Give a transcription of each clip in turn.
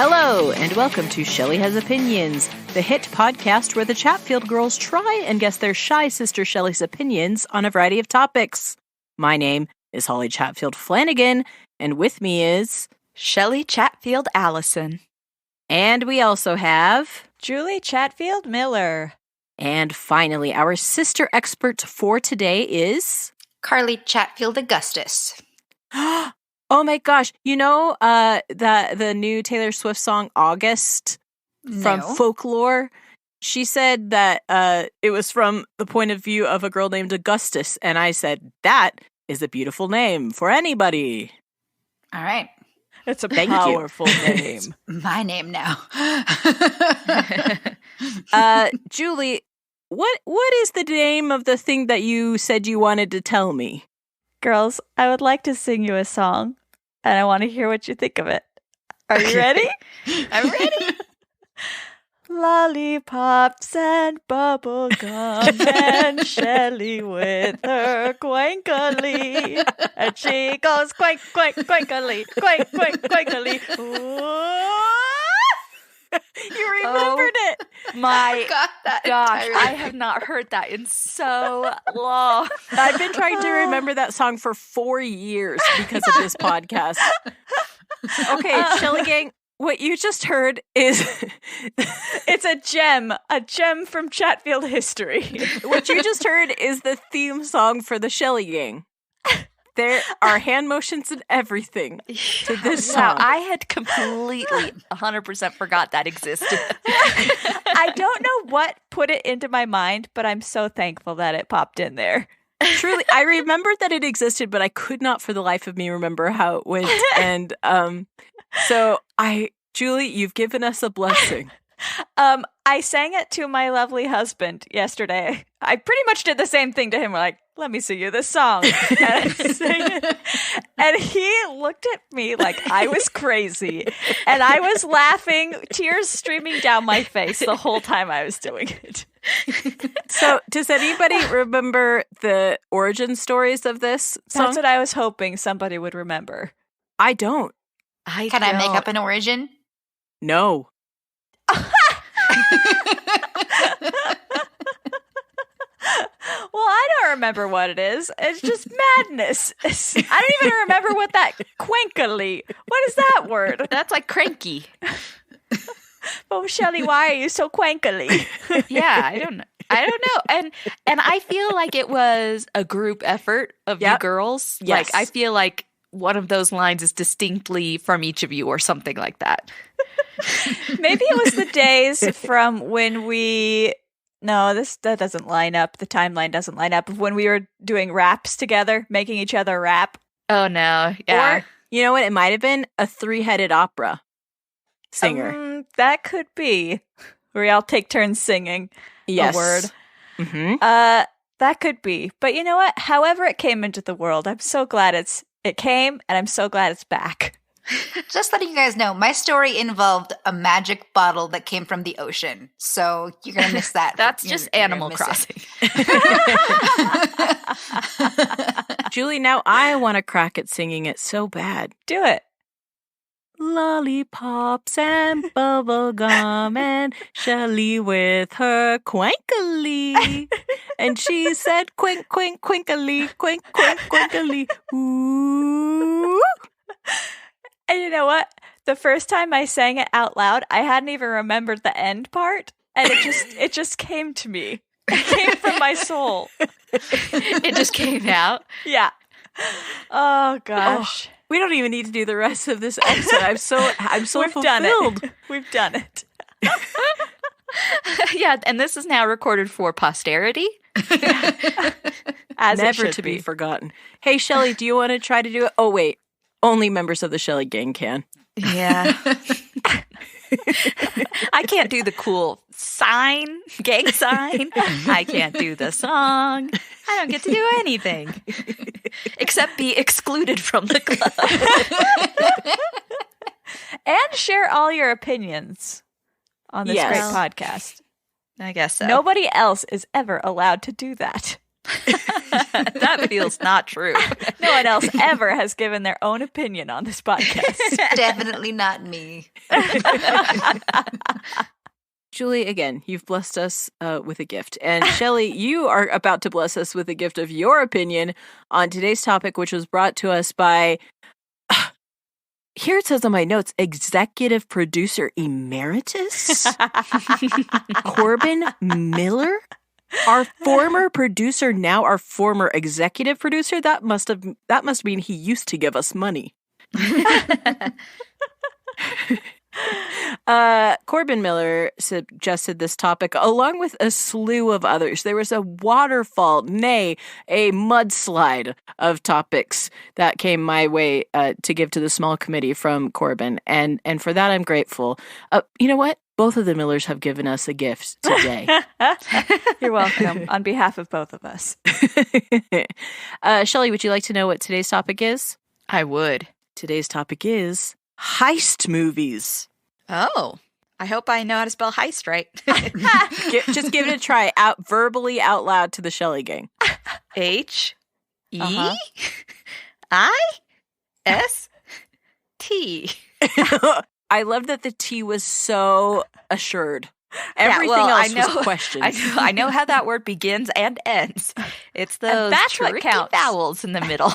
Hello, and welcome to Shelley Has Opinions, the hit podcast where the Chatfield girls try and guess their shy sister Shelley's opinions on a variety of topics. My name is Holly Chatfield Flanagan, and with me is Shelley Chatfield Allison. And we also have Julie Chatfield Miller. And finally, our sister expert for today is Carlie Chatfield Augustus. Oh my gosh, you know the new Taylor Swift song August from Folklore? She said that it was from the point of view of a girl named Augustus, and I said, that is a beautiful name for anybody. All right. It's a powerful name. My name now. Julie, what is the name of the thing that you said you wanted to tell me? Girls, I would like to sing you a song, and I want to hear what you think of it. Are you ready? I'm ready. Lollipops and bubblegum and Shelley with her quankily. And she goes quank, quank, quankily, quank, quank, quankily. You remembered it. My gosh, entirely. I have not heard that in so long. I've been trying to remember that song for 4 years because of this podcast. Okay, Shelley Gang, what you just heard is it's a gem from Chatfield history. What you just heard is the theme song for the Shelley Gang. There are hand motions and everything to this song. Wow, I had completely 100% forgot that existed. I don't know what put it into my mind, but I'm so thankful that it popped in there. Truly, I remembered that it existed, but I could not for the life of me remember how it went. And so Julie, you've given us a blessing. I sang it to my lovely husband yesterday. I pretty much did the same thing to him. We're like, let me sing you this song. And I sang it. And he looked at me like I was crazy. And I was laughing, tears streaming down my face the whole time I was doing it. So, does anybody remember the origin stories of this song? That's what I was hoping somebody would remember. I don't. Can I make up an origin? No. Well, I don't remember what it is. It's just madness. I don't even remember what that quankily. What is that word? That's like cranky. Oh, Shelley, why are you so quankily? Yeah, I don't know. And I feel like it was a group effort of you girls. Yes. Like I feel like one of those lines is distinctly from each of you or something like that. Maybe it was the days from when that doesn't line up. The timeline doesn't line up of when we were doing raps together, making each other rap. Oh no. Yeah. Or, you know what? It might have been a three-headed opera singer. That could be. Where we all take turns singing a word. Mm-hmm. That could be. But you know what? However it came into the world, I'm so glad it came, and I'm so glad it's back. Just letting you guys know, my story involved a magic bottle that came from the ocean. So you're going to miss that. That's just Animal Crossing. Julie, now I want to crack at singing it so bad. Do it. Lollipops and bubblegum and Shelley with her quankily. And she said quink, quink, quinkily, quink, quink, quinkily. Ooh. And you know what? The first time I sang it out loud, I hadn't even remembered the end part, and it just came to me. It came from my soul. It just came out. Yeah. Oh gosh. We don't even need to do the rest of this episode. I'm so We've fulfilled. done it. We've done it. Yeah, and this is now recorded for posterity. As Never to be forgotten. Hey, Shelley, do you want to try to do it? Oh, wait. Only members of the Shelley Gang can. Yeah. I can't do the cool gang sign. I can't do the song. I don't get to do anything except be excluded from the club. And share all your opinions on this great podcast. I guess so. Nobody else is ever allowed to do that. That feels not true. No one else ever has given their own opinion on this podcast. Definitely not me. Julie, again, you've blessed us with a gift. And Shelley, you are about to bless us with a gift of your opinion on today's topic, which was brought to us by, here it says on my notes, Executive Producer Emeritus? Corbin Miller? Our former producer, now our former executive producer? That must mean he used to give us money. Corbin Miller suggested this topic along with a slew of others. There was a waterfall, nay, a mudslide of topics that came my way to give to the small committee from Corbin, and for that I'm grateful. You know what? Both of the Millers have given us a gift today. You're welcome, on behalf of both of us. Shelley, would you like to know what today's topic is? I would. Today's topic is heist movies. Oh, I hope I know how to spell heist right. Just give it a try, verbally out loud to the Shelley Gang. H-E-I-S-T. I love that the T was so assured. Everything else was questions. I know how that word begins and ends. It's those tricky vowels in the middle.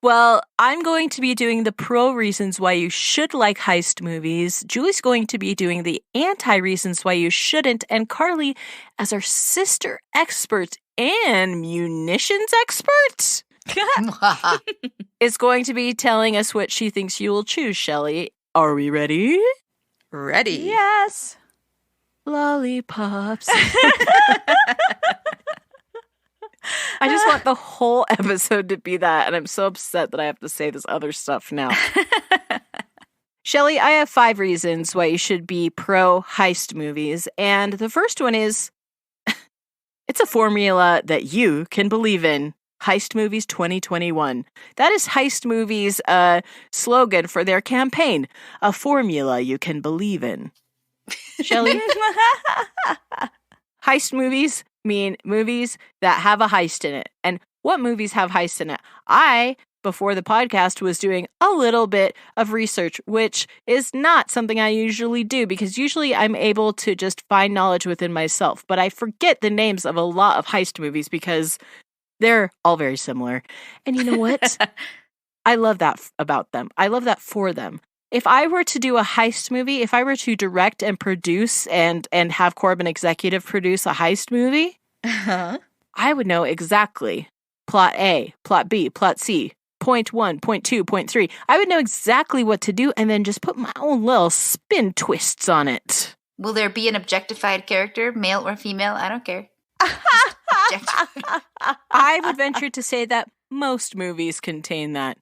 Well, I'm going to be doing the pro reasons why you should like heist movies. Julie's going to be doing the anti reasons why you shouldn't. And Carlie, as our sister expert and munitions expert, is going to be telling us what she thinks you will choose, Shelley. Are we ready? Ready. Yes. Lollipops. I just want the whole episode to be that, and I'm so upset that I have to say this other stuff now. Shelley, I have 5 reasons why you should be pro heist movies, and the first one is it's a formula that you can believe in. Heist Movies 2021. That is Heist Movies' slogan for their campaign. A formula you can believe in. Shelley? Heist movies mean movies that have a heist in it. And what movies have heists in it? I, before the podcast, was doing a little bit of research, which is not something I usually do because usually I'm able to just find knowledge within myself. But I forget the names of a lot of heist movies because they're all very similar. And you know what? I love that about them. I love that for them. If I were to do a heist movie, if I were to direct and produce and have Corbin executive produce a heist movie, I would know exactly plot A, plot B, plot C, point 1, point 2, point 3. I would know exactly what to do and then just put my own little spin twists on it. Will there be an objectified character, male or female? I don't care. I would venture to say that most movies contain that.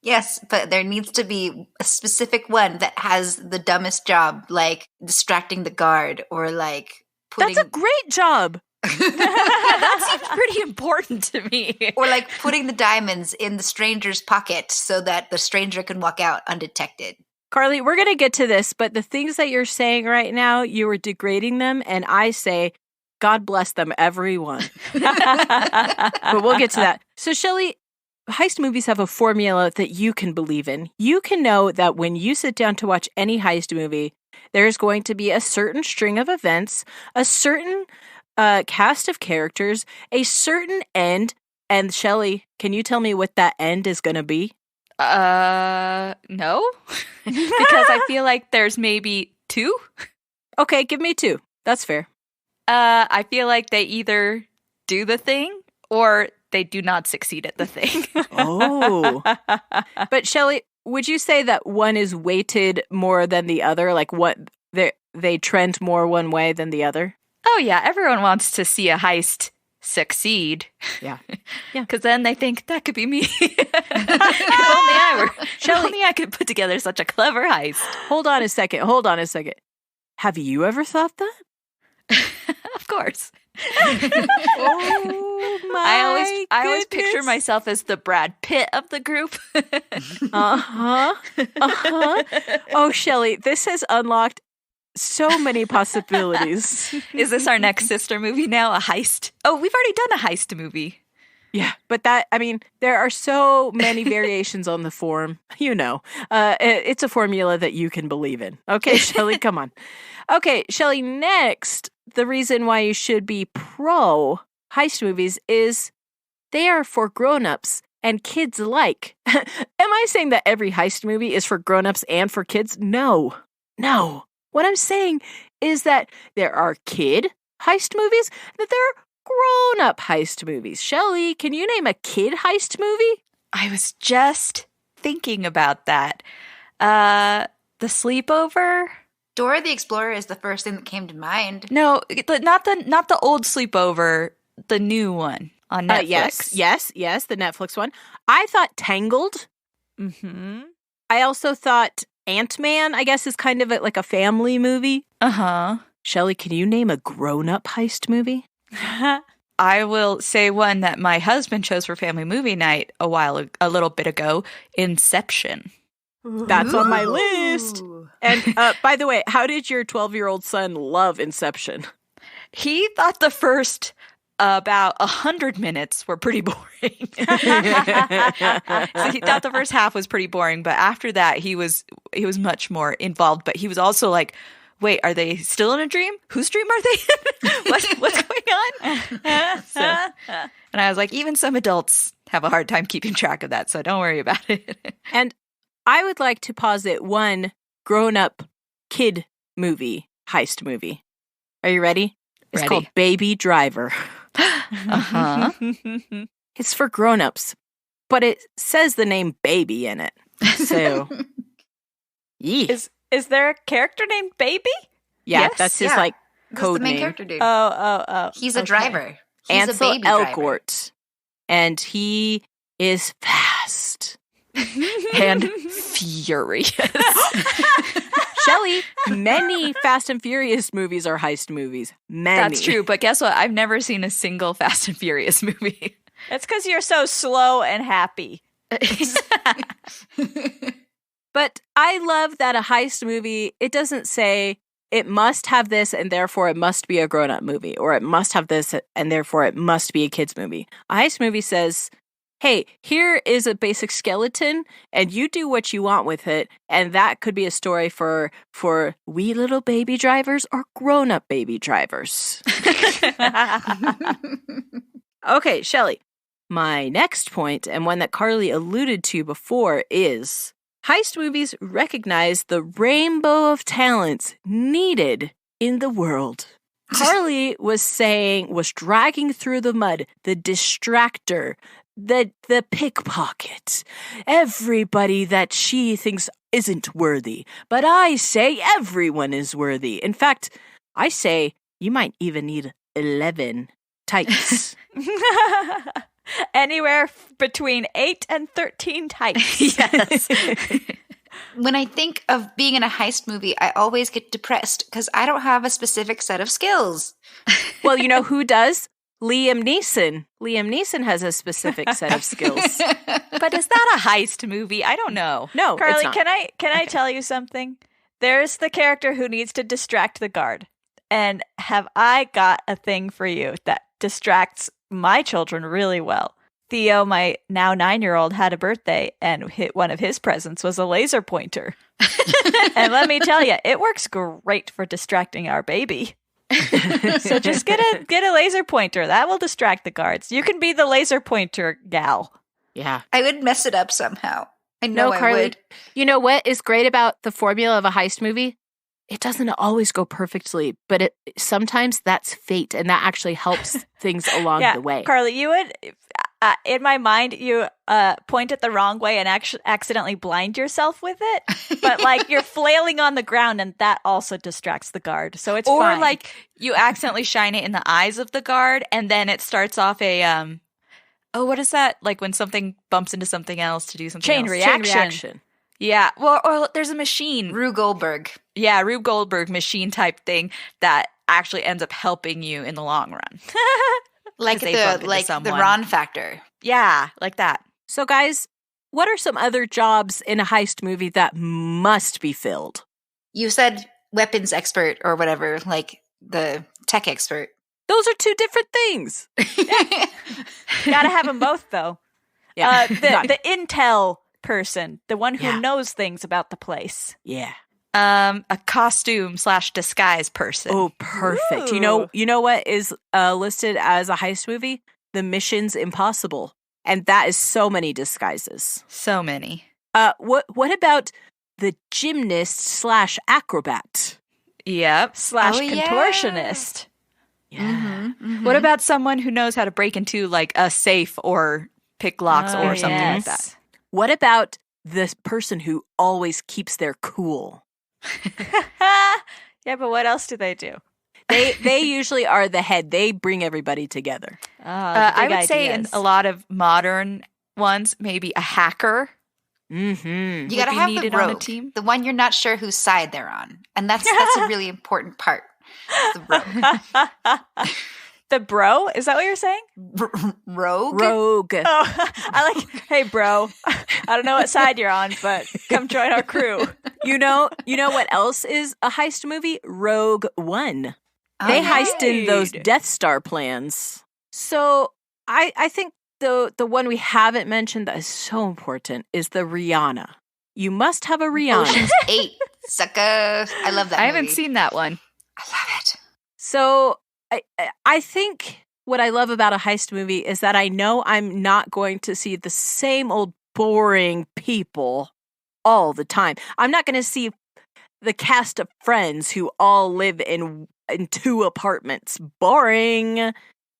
Yes, but there needs to be a specific one that has the dumbest job, like distracting the guard or like putting... That's a great job! That seems pretty important to me. Or like putting the diamonds in the stranger's pocket so that the stranger can walk out undetected. Carlie, we're going to get to this, but the things that you're saying right now, you are degrading them, and I say... God bless them, everyone. But we'll get to that. So, Shelley, heist movies have a formula that you can believe in. You can know that when you sit down to watch any heist movie, there's going to be a certain string of events, a certain cast of characters, a certain end. And, Shelley, can you tell me what that end is going to be? No. Because I feel like there's maybe 2. Okay, give me 2. That's fair. I feel like they either do the thing or they do not succeed at the thing. Oh. But Shelley, would you say that one is weighted more than the other? Like what they trend more one way than the other? Oh yeah, everyone wants to see a heist succeed. Yeah. Because then they think that could be me. If only I could put together such a clever heist. Hold on a second. Have you ever thought that? Of course. Oh my! I always picture myself as the Brad Pitt of the group. Oh, Shelley, this has unlocked so many possibilities. Is this our next sister movie now? A heist? Oh, we've already done a heist movie. Yeah, but there are so many variations on the form. It's a formula that you can believe in. Okay, Shelley, come on. Okay, Shelley, next, the reason why you should be pro heist movies is they are for grown-ups and kids alike. Am I saying that every heist movie is for grown-ups and for kids? No. What I'm saying is that there are kid heist movies, that there are grown-up heist movies. Shelley, can you name a kid heist movie? I was just thinking about that. The Sleepover? Dora the Explorer is the first thing that came to mind. No, not the old Sleepover, the new one on Netflix. Yes, the Netflix one. I thought Tangled. Mm-hmm. I also thought Ant-Man, I guess, is kind of like a family movie. Uh-huh. Shelley, can you name a grown-up heist movie? I will say one that my husband chose for family movie night a little bit ago, Inception. That's on my list. And by the way, how did your 12-year-old son love Inception? He thought the first about 100 minutes were pretty boring. So he thought the first half was pretty boring, but after that he was much more involved. But he was also like, wait, are they still in a dream? Whose dream are they in? What's going on? And I was like, even some adults have a hard time keeping track of that, so don't worry about it. And I would like to posit one grown-up kid movie, heist movie. Are you ready? It's called Baby Driver. Uh-huh. It's for grown-ups, but it says the name baby in it. So, yeah. Is there a character named Baby? Yeah, Yes, that's his yeah. code That's the main name. character dude. Oh. He's a okay. driver. He's Ansel a baby driver. Elgort. And he is fast. And furious. Shelley, many Fast and Furious movies are heist movies. Many. That's true, but guess what? I've never seen a single Fast and Furious movie. It's because you're so slow and happy. But I love that a heist movie, it doesn't say it must have this and therefore it must be a grown-up movie, or it must have this and therefore it must be a kid's movie. A heist movie says, hey, here is a basic skeleton and you do what you want with it, and that could be a story for wee little baby drivers or grown-up baby drivers. Okay, Shelley, my next point, and one that Carlie alluded to before, is heist movies recognize the rainbow of talents needed in the world. Carlie was dragging through the mud, the distractor, the pickpocket, everybody that she thinks isn't worthy. But I say everyone is worthy. In fact, I say you might even need 11 types. Anywhere between 8 and 13 types. Yes. When I think of being in a heist movie, I always get depressed because I don't have a specific set of skills. Well, you know who does? Liam Neeson. Liam Neeson has a specific set of skills. But is that a heist movie? I don't know. No, Carlie, it's not. can I tell you something? There's the character who needs to distract the guard. And have I got a thing for you that distracts my children really well? Theo, my now 9-year-old, had a birthday, and one of his presents was a laser pointer. And let me tell you, it works great for distracting our baby. So just get a laser pointer. That will distract the guards. You can be the laser pointer gal. Yeah. I would mess it up somehow. I know I Carlie, would. you know what is great about the formula of a heist movie? It doesn't always go perfectly, but sometimes that's fate, and that actually helps things along the way. Carlie, you would, in my mind, you point it the wrong way and accidentally blind yourself with it. But like you're flailing on the ground, and that also distracts the guard. So it's fine. Or like you accidentally shine it in the eyes of the guard, and then it starts off a what is that? Like when something bumps into something else to do something Chain else. reaction. Yeah. Well, or there's a machine. Rube Goldberg. Yeah, Rube Goldberg machine type thing that actually ends up helping you in the long run. Like the Ron factor. Yeah, like that. So guys, what are some other jobs in a heist movie that must be filled? You said weapons expert or whatever, like the tech expert. Those are two different things. Gotta have them both, though. Yeah. The intel person, the one who knows things about the place. Yeah. A costume / disguise person. Oh, perfect. Ooh. You know what is listed as a heist movie? The Mission's Impossible. And that is so many disguises. So many. What about the gymnast / acrobat? Yep. / contortionist. Yeah. Mm-hmm, mm-hmm. What about someone who knows how to break into like a safe or pick locks or something like that? What about this person who always keeps their cool? Yeah, but what else do they do? They usually are the head. They bring everybody together. I would say in a lot of modern ones, maybe a hacker. Mm-hmm. You gotta be have the needed on a rogue, team. the one you're not sure whose side they're on, and that's a really important part. The rogue. The bro? Is that what you're saying? Rogue? Rogue. Oh, I like, hey, bro. I don't know what side you're on, but come join our crew. You know what else is a heist movie? Rogue One. Oh, They yeah. heist in those Death Star plans. So I think the one we haven't mentioned that is so important is the Rihanna. You must have a Rihanna. Ocean's 8, sucker. I love that I movie. haven't seen that one. I love it. So I think what I love about a heist movie is that I know I'm not going to see the same old boring people all the time. I'm not going to see the cast of Friends who all live in 2 apartments. Boring.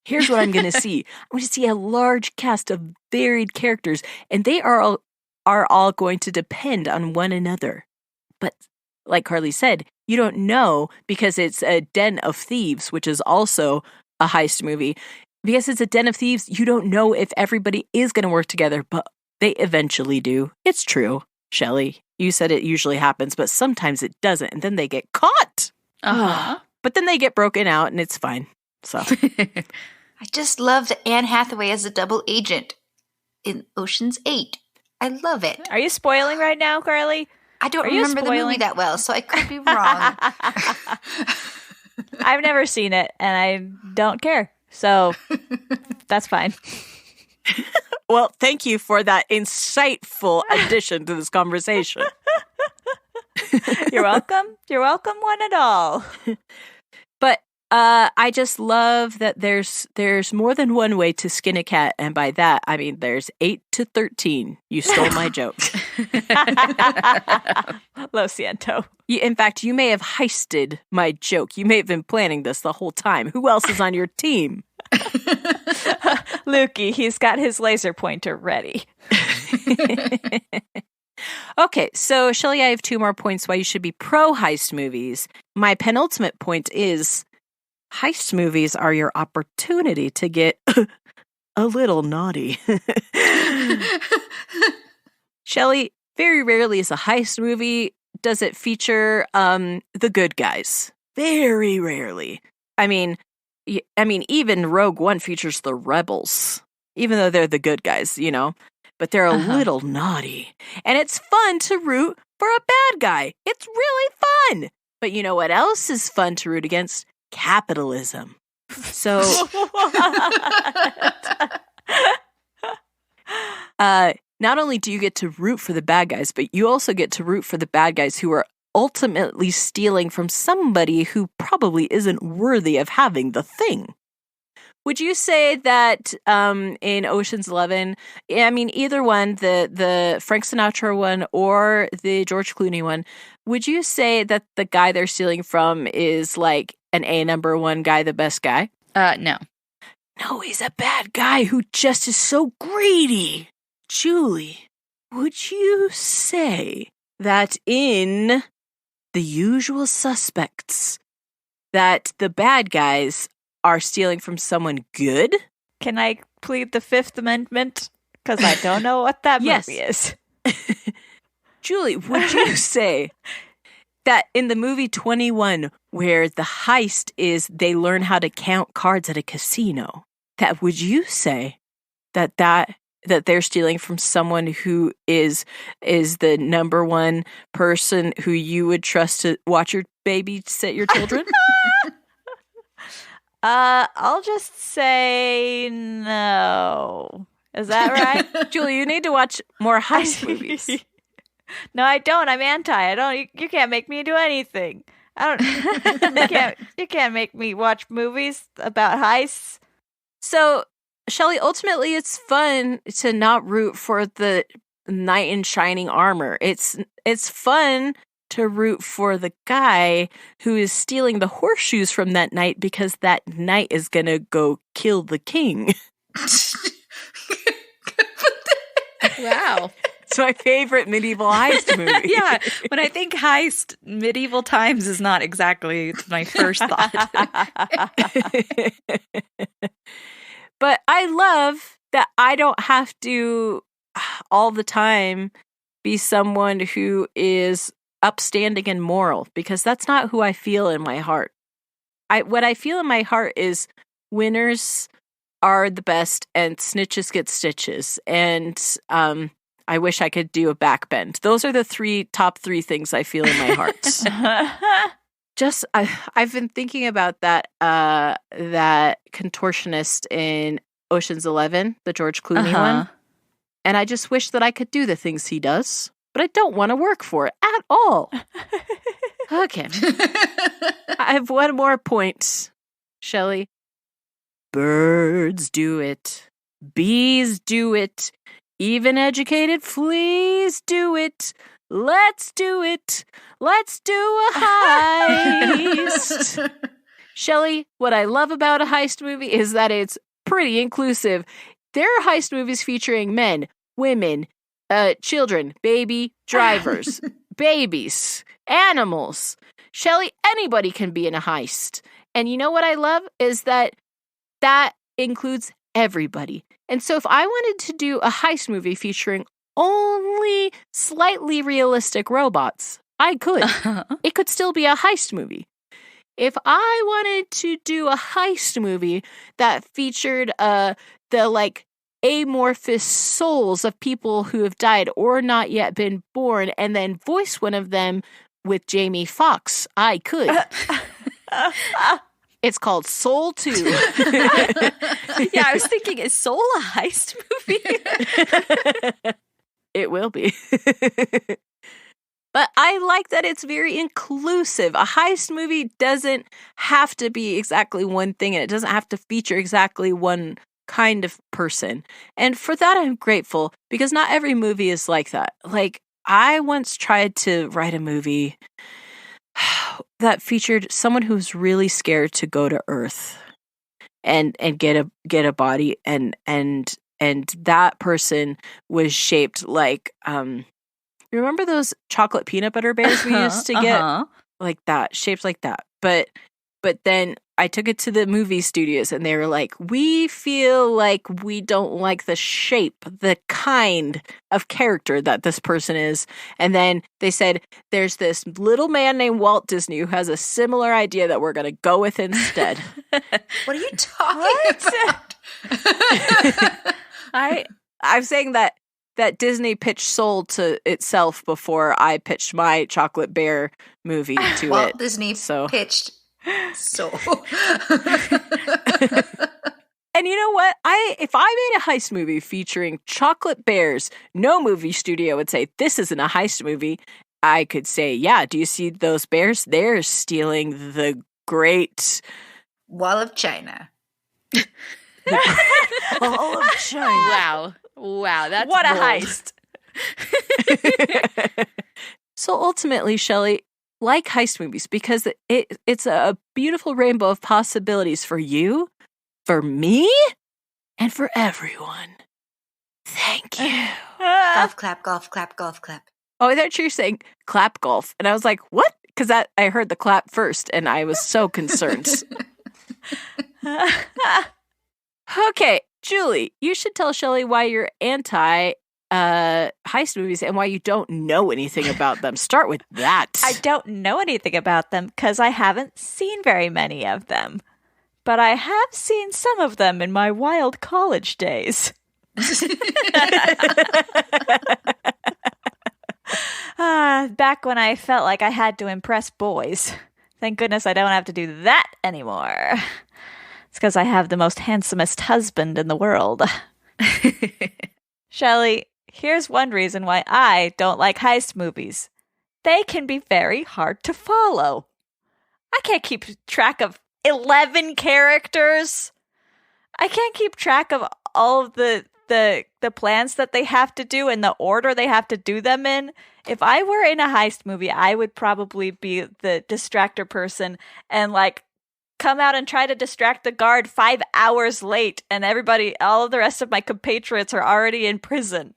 Here's what I'm going to see. I'm going to see a large cast of varied characters, and they are all going to depend on one another. But like Carlie said, you don't know because it's a den of thieves, which is also a heist movie. Because it's a den of thieves, you don't know if everybody is going to work together, but they eventually do. It's true, Shelley. You said it usually happens, but sometimes it doesn't, and then they get caught. Uh-huh. But then they get broken out, and it's fine. So I just love Anne Hathaway as a double agent in Ocean's 8. I love it. Are you spoiling right now, Carlie? I don't Are you remember the movie spoiling? that well, so I could be wrong. I've never seen it, and I don't care. So that's fine. well, thank you for that insightful addition to this conversation. You're welcome. You're welcome, one and all. But I just love that there's more than one way to skin a cat, and by that I mean there's 8 to 13. You stole my joke. Lo siento. In fact, you may have heisted my joke. You may have been planning this the whole time. Who else is on your team? Lukey, he's got his laser pointer ready. Okay, so Shelley, I have 2 more points why you should be pro heist movies. My penultimate point is heist movies are your opportunity to get a little naughty. Shelley, very rarely is a heist movie does it feature the good guys. Very rarely. I mean, even Rogue One features the rebels, even though they're the good guys, you know. But they're a little naughty. And it's fun to root for a bad guy. It's really fun. But you know what else is fun to root against? Capitalism. So, not only do you get to root for the bad guys, but you also get to root for the bad guys who are ultimately stealing from somebody who probably isn't worthy of having the thing. Would you say that in Ocean's 11, I mean, either one, the Frank Sinatra one or the George Clooney one, would you say that the guy they're stealing from is like an A number 1 guy, the best guy? No. No, he's a bad guy who just is so greedy. Julie, would you say that in The Usual Suspects, that the bad guys are stealing from someone good? Can I plead the Fifth Amendment? Because I don't know what that movie is. Julie, would you say that in the movie 21, where the heist is they learn how to count cards at a casino, that would you say that they're stealing from someone who is the number 1 person who you would trust to watch your babysit your children? I'll just say no. Is that right? Julie, you need to watch more heist movies. No, I don't. I'm anti. I don't. You can't make me do anything. I don't. You can't make me watch movies about heists. So, Shelley, ultimately, it's fun to not root for the knight in shining armor. It's fun to root for the guy who is stealing the horseshoes from that knight because that knight is gonna go kill the king. Wow. It's my favorite medieval heist movie. Yeah, when I think heist, medieval times is not exactly my first thought. But I love that I don't have to all the time be someone who is upstanding and moral, because that's not who I feel in my heart. What I feel in my heart is winners are the best and snitches get stitches. And I wish I could do a backbend. Those are the top three things I feel in my heart. I've been thinking about that contortionist in Ocean's 11, the George Clooney one. And I just wish that I could do the things he does, but I don't want to work for it at all. Okay. I have one more point, Shelley. Birds do it. Bees do it. Even educated fleas do it. Let's do it. Let's do a heist. Shelley, what I love about a heist movie is that it's pretty inclusive. There are heist movies featuring men, women, children, baby drivers, babies, animals. Shelley, anybody can be in a heist. And you know what I love is that includes everybody. And so if I wanted to do a heist movie featuring only slightly realistic robots, I could. It could still be a heist movie. If I wanted to do a heist movie that featured the amorphous souls of people who have died or not yet been born and then voice one of them with Jamie Foxx, I could. It's called Soul 2. Yeah, I was thinking, is Soul a heist movie? It will be. But I like that it's very inclusive. A heist movie doesn't have to be exactly one thing, and it doesn't have to feature exactly one kind of person. And for that, I'm grateful, because not every movie is like that. Like, I once tried to write a movie that featured someone who's really scared to go to Earth and get a body, and that person was shaped like you remember those chocolate peanut butter bears we used to get? Like that, shaped like that. But then I took it to the movie studios and they were like, we feel like we don't like the shape, the kind of character that this person is. And then they said, there's this little man named Walt Disney who has a similar idea that we're going to go with instead. What are you talking about? I'm saying that Disney pitched Soul to itself before I pitched my chocolate bear movie to Walt it. Disney pitched Soul. And you know what? If I made a heist movie featuring chocolate bears, no movie studio would say, this isn't a heist movie. I could say, yeah, do you see those bears? They're stealing the great Wall of China. Wall of China. Wow, that's what bold. a heist. So ultimately, Shelley, like heist movies, because it's a beautiful rainbow of possibilities for you, for me, and for everyone. Thank you. Golf clap, golf clap, golf clap. Oh, I thought you were saying clap golf. And I was like, what? Because I heard the clap first, and I was so concerned. Okay, Julie, you should tell Shelley why you're anti heist movies and why you don't know anything about them. Start with that. I don't know anything about them because I haven't seen very many of them. But I have seen some of them in my wild college days. Back when I felt like I had to impress boys. Thank goodness I don't have to do that anymore. It's because I have the most handsomest husband in the world. Shelley, here's one reason why I don't like heist movies. They can be very hard to follow. I can't keep track of 11 characters. I can't keep track of all of the plans that they have to do and the order they have to do them in. If I were in a heist movie, I would probably be the distractor person and like come out and try to distract the guard 5 hours late, and all of the rest of my compatriots are already in prison.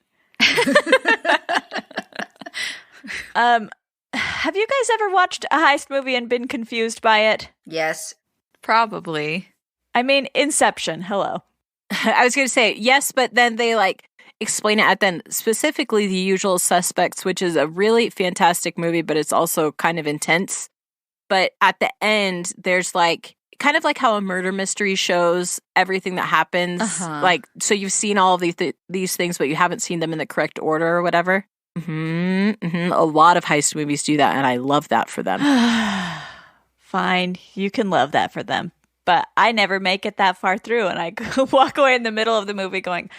Have you guys ever watched a heist movie and been confused by it? Yes. Probably. I mean, Inception. Hello. I was going to say yes, but then they like explain it at then specifically The Usual Suspects, which is a really fantastic movie, but it's also kind of intense. But at the end, there's like kind of like how a murder mystery shows everything that happens. Like, so you've seen all of these things, but you haven't seen them in the correct order or whatever. A lot of heist movies do that, and I love that for them. Fine, you can love that for them. But I never make it that far through, and I walk away in the middle of the movie going,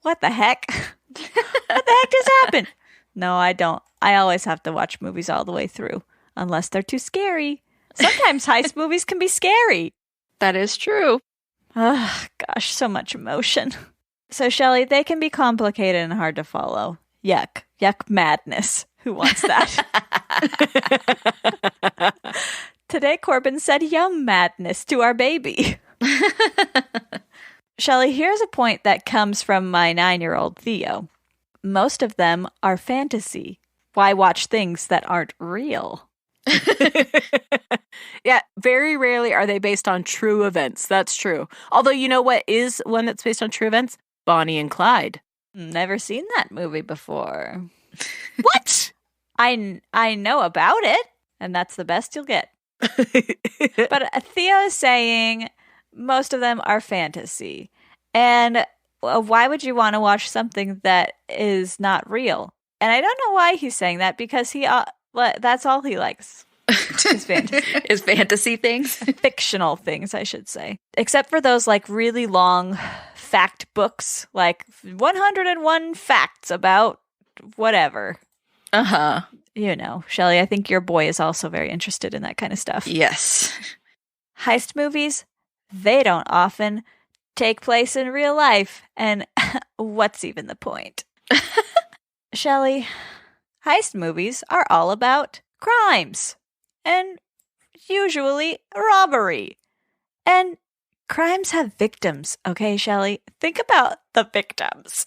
what the heck? What the heck just happened? No, I don't. I always have to watch movies all the way through, unless they're too scary. Sometimes heist movies can be scary. That is true. Oh, gosh, so much emotion. So, Shelley, they can be complicated and hard to follow. Yuck. Yuck madness. Who wants that? Today, Corbin said yum madness to our baby. Shelley, here's a point that comes from my 9-year-old Theo. Most of them are fantasy. Why watch things that aren't real? Yeah, very rarely are they based on true events. That's true. Although, you know what is one that's based on true events? Bonnie and Clyde. Never seen that movie before. What? I know about it, and that's the best you'll get. But Theo is saying most of them are fantasy. And why would you want to watch something that is not real? And I don't know why he's saying that, because that's all he likes. Is fantasy. Is fantasy things? Fictional things, I should say. Except for those like really long fact books, like 101 facts about whatever. You know, Shelley, I think your boy is also very interested in that kind of stuff. Yes. Heist movies, they don't often take place in real life. And what's even the point? Shelley, heist movies are all about crimes. And usually robbery. And crimes have victims, okay, Shelley? Think about the victims.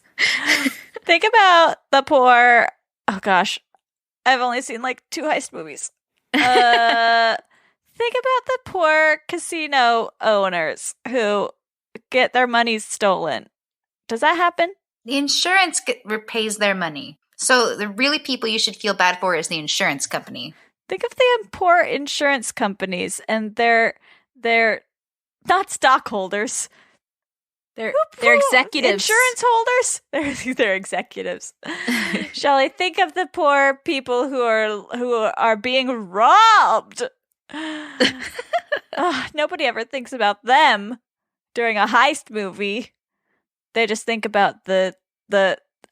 Think about the poor... Oh, gosh. I've only seen, like, 2 heist movies. Think about the poor casino owners who get their money stolen. Does that happen? The insurance repays their money. So the really people you should feel bad for is the insurance company. Think of the poor insurance companies, and they're not stockholders. They're executives. Insurance holders? They're executives. Shelley, think of the poor people who are being robbed. Nobody ever thinks about them during a heist movie. They just think about the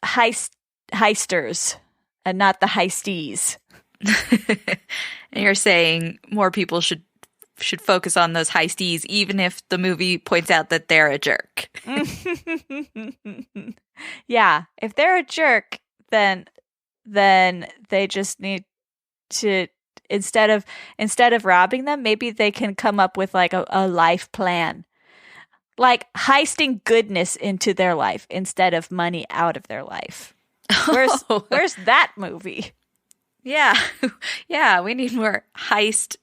heisters and not the heisties. And you're saying more people should focus on those heisties, even if the movie points out that they're a jerk. Yeah, if they're a jerk, then they just need to, instead of robbing them, maybe they can come up with like a life plan, like heisting goodness into their life instead of money out of their life. Where's that movie? Yeah, we need more heist,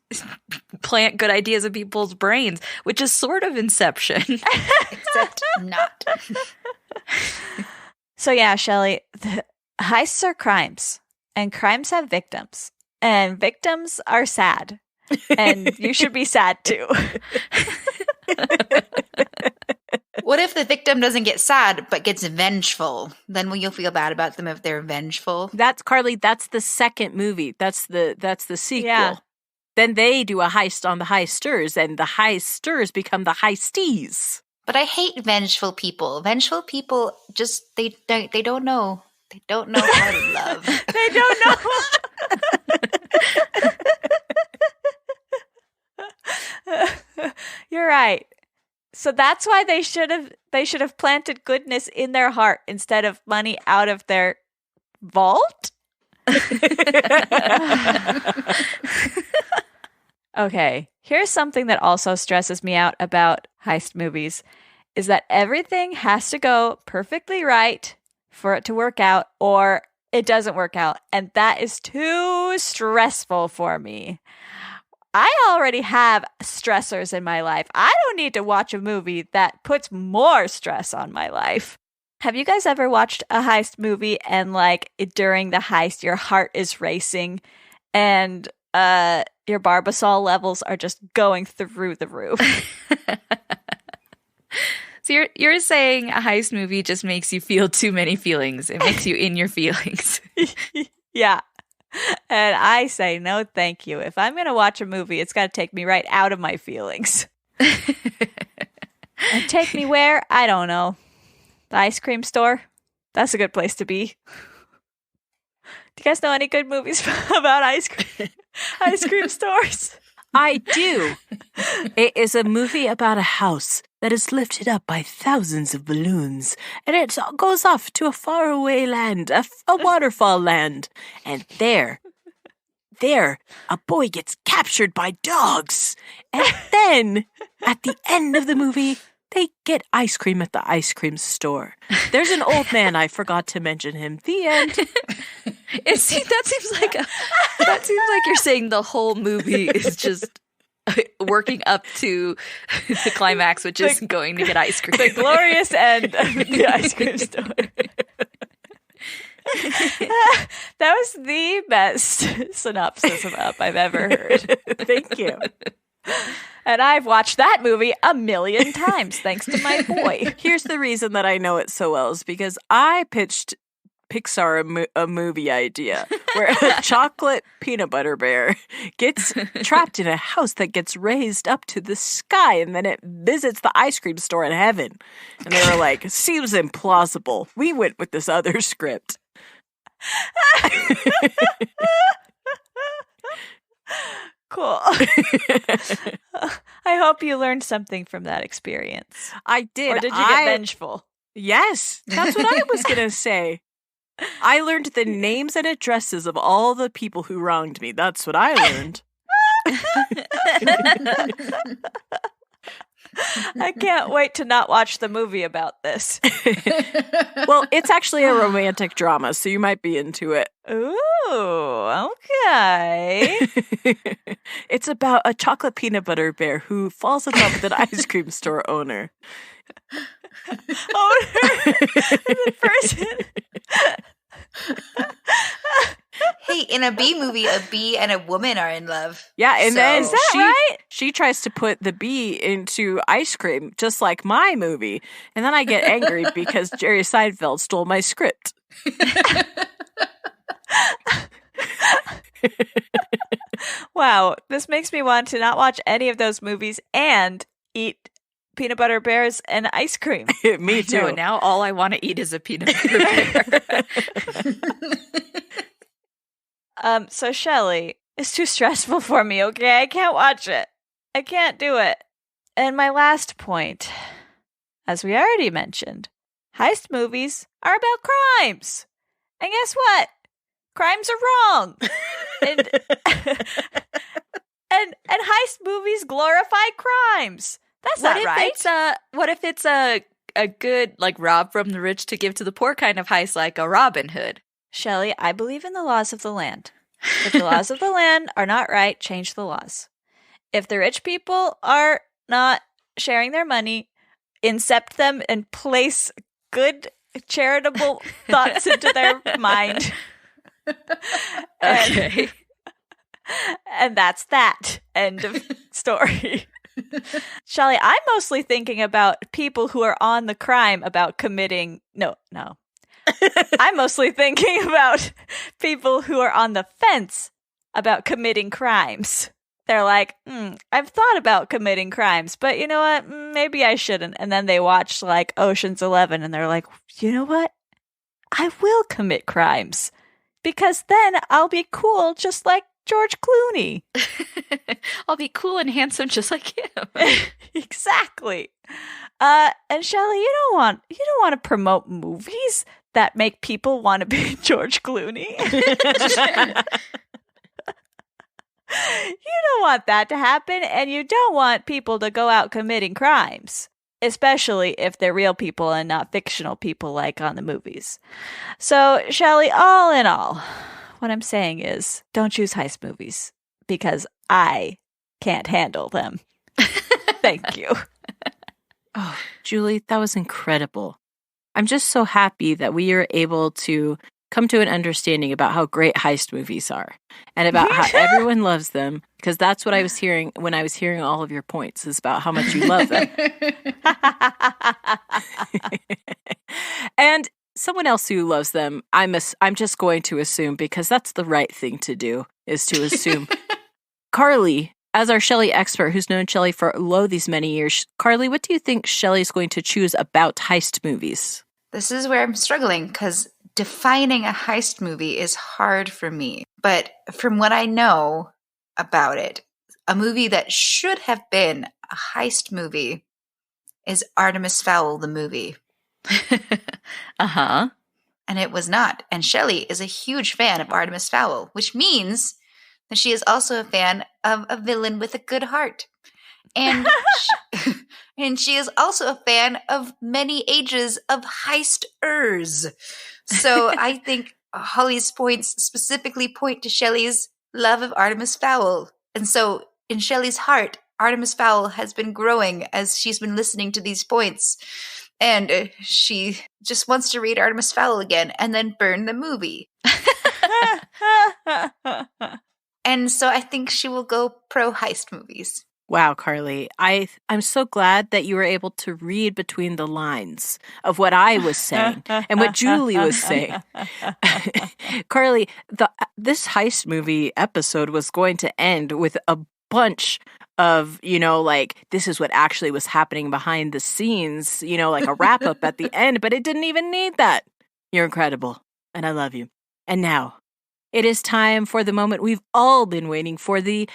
plant good ideas in people's brains, which is sort of Inception. Except not. So yeah, Shelley, heists are crimes, and crimes have victims, and victims are sad, and you should be sad too. What if the victim doesn't get sad but gets vengeful? Then will you feel bad about them if they're vengeful? That's Carlie. That's the second movie. That's the sequel. Yeah. then they do a heist on the heisters, and the heisters become the heistees. But I hate vengeful people. Vengeful people just they don't know. They don't know how to love. They don't know. You're right. So that's why they should have planted goodness in their heart instead of money out of their vault. Okay, here's something that also stresses me out about heist movies is that everything has to go perfectly right for it to work out, or it doesn't work out, and that is too stressful for me. I already have stressors in my life. I don't need to watch a movie that puts more stress on my life. Have you guys ever watched a heist movie and like during the heist your heart is racing and your Barbasol levels are just going through the roof? So you're saying a heist movie just makes you feel too many feelings. It makes you in your feelings. Yeah. And I say, no, thank you. If I'm going to watch a movie, it's got to take me right out of my feelings. And take me where? I don't know. The ice cream store? That's a good place to be. Do you guys know any good movies about ice cream stores? I do. It is a movie about a house that is lifted up by thousands of balloons, and it goes off to a faraway land, a waterfall land. And there, a boy gets captured by dogs. And then, at the end of the movie, they get ice cream at the ice cream store. There's an old man, I forgot to mention him. The end. That seems like you're saying the whole movie is just working up to the climax, which is going to get ice cream. The glorious end of the ice cream store. That was the best synopsis of Up I've ever heard. Thank you. And I've watched that movie 1,000,000 times, thanks to my boy. Here's the reason that I know it so well is because I pitched Pixar a movie idea where a chocolate peanut butter bear gets trapped in a house that gets raised up to the sky, and then it visits the ice cream store in heaven. And they were like, seems implausible. We went with this other script. Cool. I hope you learned something from that experience. I did. Or did you get vengeful? Yes, that's what I was going to say. I learned the names and addresses of all the people who wronged me. That's what I learned. I can't wait to not watch the movie about this. Well, it's actually a romantic drama, so you might be into it. Ooh, okay. It's about a chocolate peanut butter bear who falls in love with an ice cream store owner. The person. Hey, in a bee movie, a bee and a woman are in love. Yeah, and then is that right? She tries to put the bee into ice cream, just like my movie. And then I get angry because Jerry Seinfeld stole my script. Wow, this makes me want to not watch any of those movies and eat peanut butter bears and ice cream. Me too. No, now all I want to eat is a peanut butter bear. So Shelley, it's too stressful for me, okay? I can't watch it. I can't do it. And my last point, as we already mentioned, heist movies are about crimes. And guess what? Crimes are wrong. and heist movies glorify crimes. That's not right. What if it's a good, like, rob from the rich to give to the poor kind of heist, like a Robin Hood? Shelley, I believe in the laws of the land. If the laws of the land are not right, change the laws. If the rich people are not sharing their money, incept them and place good charitable thoughts into their mind. Okay. And that's that. End of story. Shelley, I'm mostly thinking about people who are on the crime about committing... No. I'm mostly thinking about people who are on the fence about committing crimes. they're like, I've thought about committing crimes, but you know what? Maybe I shouldn't. And then they watch like Ocean's 11 and they're like, you know what? I will commit crimes because then I'll be cool just like George Clooney. I'll be cool and handsome just like him. Exactly. And Shelley, you don't want to promote movies that make people want to be George Clooney. You don't want that to happen, and you don't want people to go out committing crimes, especially if they're real people and not fictional people like on the movies. So, Shelley, all in all, what I'm saying is don't choose heist movies because I can't handle them. Thank you. Oh, Julie, that was incredible. I'm just so happy that we are able to come to an understanding about how great heist movies are and about how everyone loves them, because that's what I was hearing when I was hearing all of your points, is about how much you love them. And someone else who loves them, I'm just going to assume, because that's the right thing to do, is to assume. Carlie, as our Shelley expert who's known Shelley for these many years, Carlie, what do you think Shelley's going to choose about heist movies? This is where I'm struggling, because defining a heist movie is hard for me. But from what I know about it, a movie that should have been a heist movie is Artemis Fowl, the movie. Uh-huh. And it was not. And Shelley is a huge fan of Artemis Fowl, which means that she is also a fan of a villain with a good heart. And and she is also a fan of many ages of heisters. So I think Holly's points specifically point to Shelley's love of Artemis Fowl. And so in Shelley's heart, Artemis Fowl has been growing as she's been listening to these points. And she just wants to read Artemis Fowl again and then burn the movie. And so I think she will go pro heist movies. Wow, Carlie, I'm so glad that you were able to read between the lines of what I was saying and what Julie was saying. Carlie, this heist movie episode was going to end with a bunch of, like, this is what actually was happening behind the scenes, like a wrap up at the end, but it didn't even need that. You're incredible, and I love you. And now, it is time for the moment we've all been waiting for, the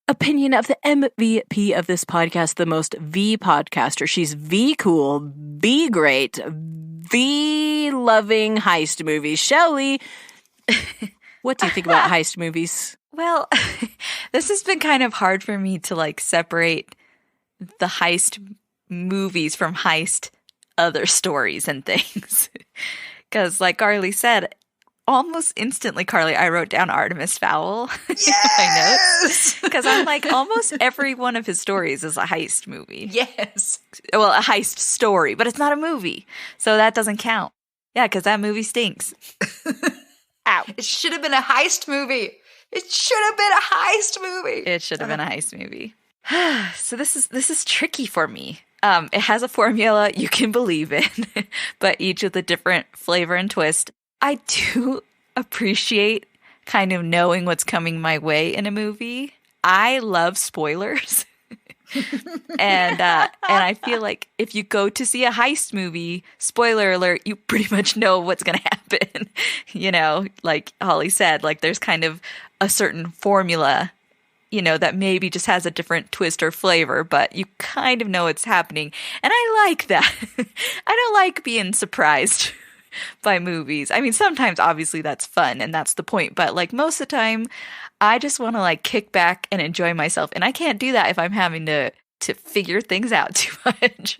opinion of the MVP of this podcast, the most V podcaster. She's V cool, V great, V loving heist movies. Shelley, what do you think about heist movies? Well, this has been kind of hard for me to separate the heist movies from heist other stories and things. Because like Carlie said, almost instantly, Carlie, I wrote down Artemis Fowl in my notes. Because I'm like, almost every one of his stories is a heist movie. Yes. Well, a heist story, but it's not a movie. So that doesn't count. Yeah, because that movie stinks. Ow. It should have been a heist movie. It should have been a heist movie. It should have been a heist movie. So this is tricky for me. It has a formula you can believe in, but each with a different flavor and twist. I do appreciate kind of knowing what's coming my way in a movie. I love spoilers. and I feel like if you go to see a heist movie, spoiler alert, you pretty much know what's going to happen. Like Holly said, like there's kind of a certain formula, that maybe just has a different twist or flavor, but you kind of know what's happening. And I like that. I don't like being surprised by movies. I mean, sometimes obviously that's fun and that's the point, but like most of the time I just want to kick back and enjoy myself, and I can't do that if I'm having to figure things out too much.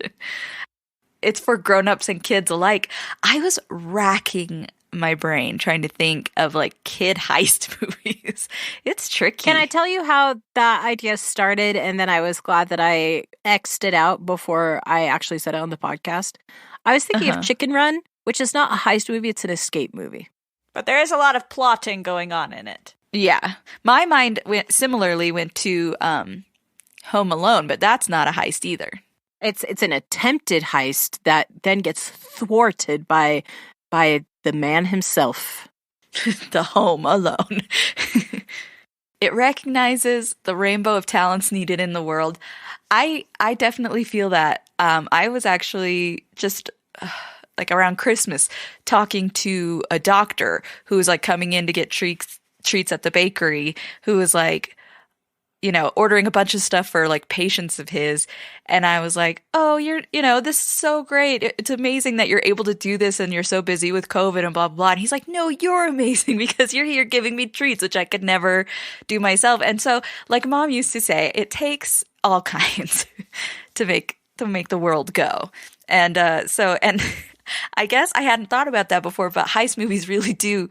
It's for grown-ups and kids alike. I was racking my brain trying to think of kid heist movies. It's tricky. Can I tell you how that idea started, and then I was glad that I X'd it out before I actually said it on the podcast? I was thinking of Chicken Run, which is not a heist movie, it's an escape movie. But there is a lot of plotting going on in it. Yeah. My mind went to Home Alone, but that's not a heist either. It's an attempted heist that then gets thwarted by the man himself. The Home Alone. It recognizes the rainbow of talents needed in the world. I definitely feel that. I was actually just like around Christmas talking to a doctor who was like coming in to get treats at the bakery, who was like, you know, ordering a bunch of stuff for like patients of his. And I was like, oh, this is so great. It's amazing that you're able to do this and you're so busy with COVID and blah, blah, blah. And he's like, no, you're amazing because you're here giving me treats, which I could never do myself. And so, like Mom used to say, it takes all kinds to make the world go. And and I guess I hadn't thought about that before, but heist movies really do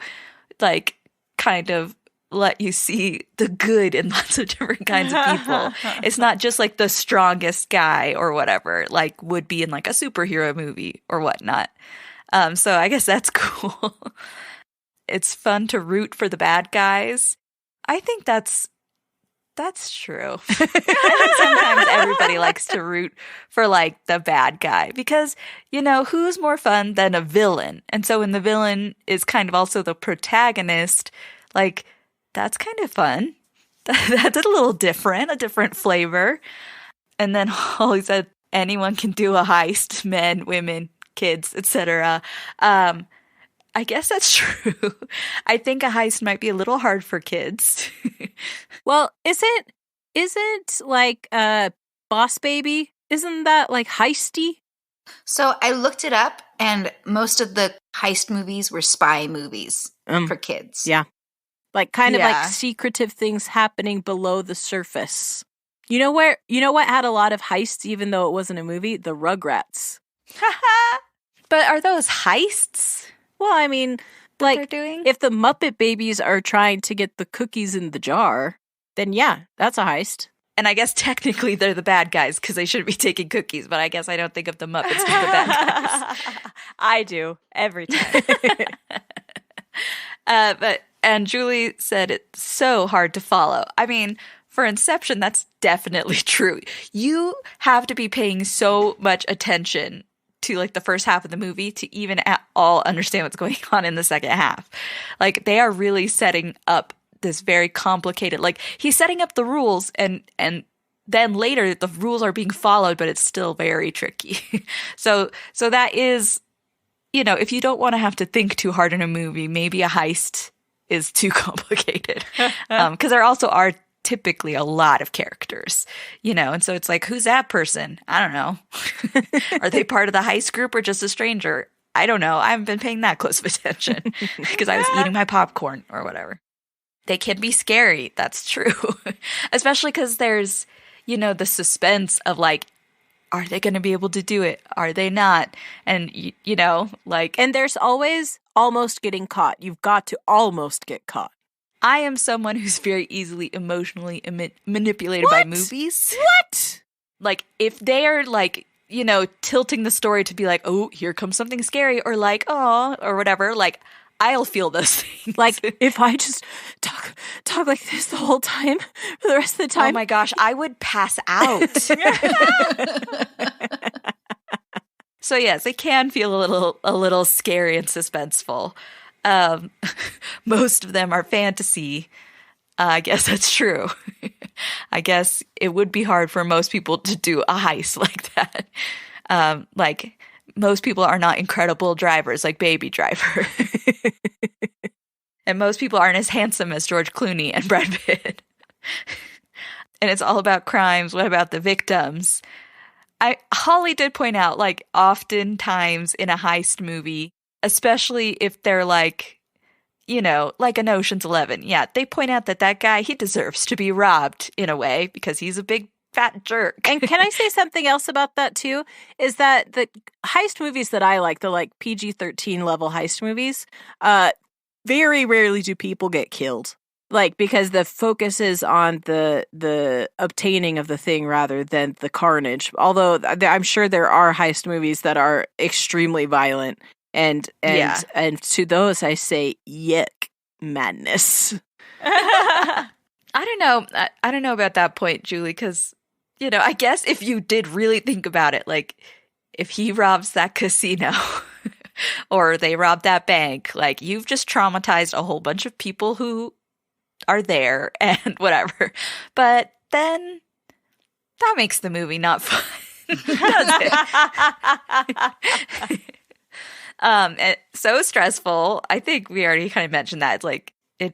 like kind of let you see the good in lots of different kinds of people. It's not just like the strongest guy or whatever, like would be in like a superhero movie or whatnot. So I guess that's cool. It's fun to root for the bad guys. I think that's true. I think sometimes everybody likes to root for like the bad guy because, you know, who's more fun than a villain? And so when the villain is kind of also the protagonist, like that's kind of fun. That's a little different, a different flavor. And then Holly said anyone can do a heist, men, women, kids, etc. I guess that's true. I think a heist might be a little hard for kids. Well, isn't like Boss Baby? Isn't that like heisty? So I looked it up, and most of the heist movies were spy movies for kids. Yeah. Like kind of like secretive things happening below the surface. You know what had a lot of heists even though it wasn't a movie? The Rugrats. But are those heists? Well, I mean, like if the Muppet Babies are trying to get the cookies in the jar, then yeah, that's a heist. And I guess technically they're the bad guys because they shouldn't be taking cookies, but I guess I don't think of the Muppets as the bad guys. I do every time. And Julie said it's so hard to follow. I mean, for Inception, that's definitely true. You have to be paying so much attention to like the first half of the movie to even at all understand what's going on in the second half. Like they are really setting up this very complicated, like he's setting up the rules and then later the rules are being followed, but it's still very tricky. So that is, you know, if you don't want to have to think too hard in a movie, maybe a heist is too complicated. Because there also are typically a lot of characters, you know, and so it's like, who's that person? I don't know. Are they part of the heist group or just a stranger? I don't know. I haven't been paying that close of attention because I was eating my popcorn or whatever. They can be scary. That's true. Especially because there's, you know, the suspense of like, are they going to be able to do it? Are they not? And, you know, like... And there's always almost getting caught. You've got to almost get caught. I am someone who's very easily emotionally manipulated by movies. What? Like, if they are, like, you know, tilting the story to be like, oh, here comes something scary, or like, oh, or whatever, like... I'll feel those things. Like, if I just talk like this the whole time, for the rest of the time. Oh my gosh, I would pass out. So yes, it can feel a little scary and suspenseful. Most of them are fantasy. I guess that's true. I guess it would be hard for most people to do a heist like that. Like... Most people are not incredible drivers like Baby Driver. And most people aren't as handsome as George Clooney and Brad Pitt. And it's all about crimes. What about the victims? Holly did point out, like, oftentimes in a heist movie, especially if they're like, you know, like an Ocean's 11. Yeah, they point out that guy, he deserves to be robbed in a way because he's a big fat jerk. And can I say something else about that too? Is that the heist movies that I like, the like PG-13 level heist movies, very rarely do people get killed. Like, because the focus is on the obtaining of the thing rather than the carnage. Although I'm sure there are heist movies that are extremely violent, and to those I say, yuck, madness. I don't know. I don't know about that point, Julie, because, you know, I guess if you did really think about it, like, if he robs that casino or they rob that bank, like, you've just traumatized a whole bunch of people who are there and whatever. But then that makes the movie not fun. Does it? And so stressful. I think we already kind of mentioned that. Like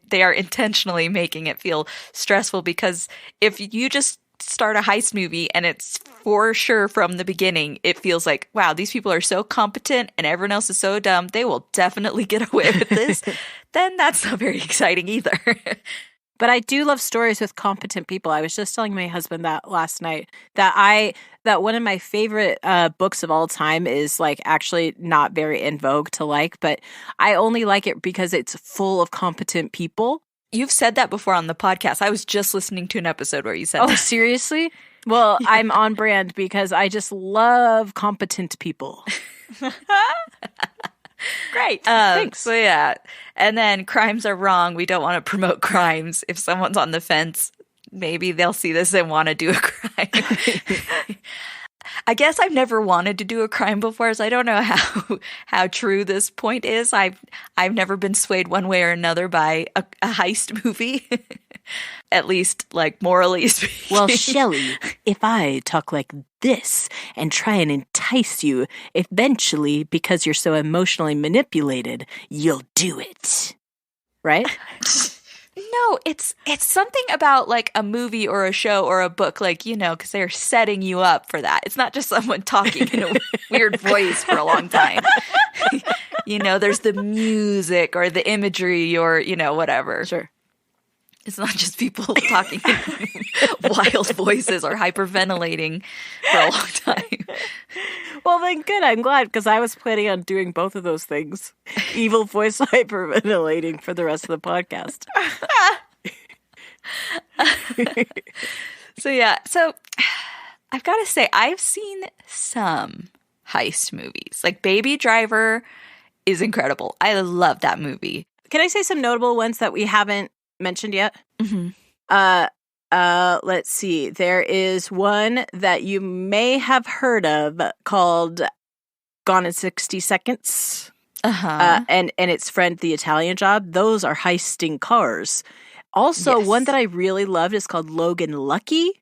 they are intentionally making it feel stressful, because if you just start a heist movie and it's for sure from the beginning, it feels like, wow, these people are so competent and everyone else is so dumb, they will definitely get away with this, then that's not very exciting either. But I do love stories with competent people. I was just telling my husband that last night, that one of my favorite books of all time is like actually not very in vogue to like, but I only like it because it's full of competent people. You've said that before on the podcast. I was just listening to an episode where you said that. Oh, seriously? Well, I'm on brand because I just love competent people. Great. Thanks. So yeah. And then crimes are wrong. We don't want to promote crimes. If someone's on the fence, maybe they'll see this and want to do a crime. I guess I've never wanted to do a crime before, so I don't know how true this point is. I've never been swayed one way or another by a heist movie, at least like morally speaking. Well, Shelley, if I talk like this and try and entice you, eventually, because you're so emotionally manipulated, you'll do it. Right? No, it's something about like a movie or a show or a book, like, you know, because they're setting you up for that. It's not just someone talking in a weird voice for a long time. You know, there's the music or the imagery or, you know, whatever. Sure. It's not just people talking in wild voices or hyperventilating for a long time. Well, then good. I'm glad, because I was planning on doing both of those things. Evil voice hyperventilating for the rest of the podcast. So I've got to say, I've seen some heist movies. Like Baby Driver is incredible. I love that movie. Can I say some notable ones that we haven't mentioned yet? Mm-hmm. Let's see. There is one that you may have heard of called Gone in 60 Seconds. And its friend, The Italian Job. Those are heisting cars. Also, yes. One that I really loved is called Logan Lucky.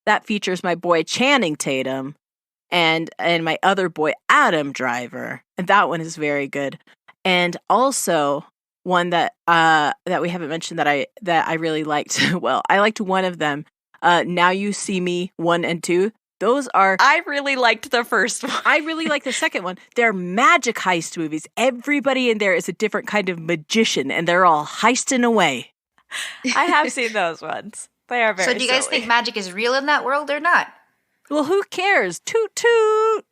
That features my boy Channing Tatum and my other boy Adam Driver. And that one is very good. And also one that we haven't mentioned that I really liked. Well, I liked one of them. Now You See Me 1 and 2. Those are... I really liked the first one. I really like the second one. They're magic heist movies. Everybody in there is a different kind of magician, and they're all heisting away. I have seen those ones. They are very So do you guys silly. think magic is real in that world or not? Well, who cares? Toot toot!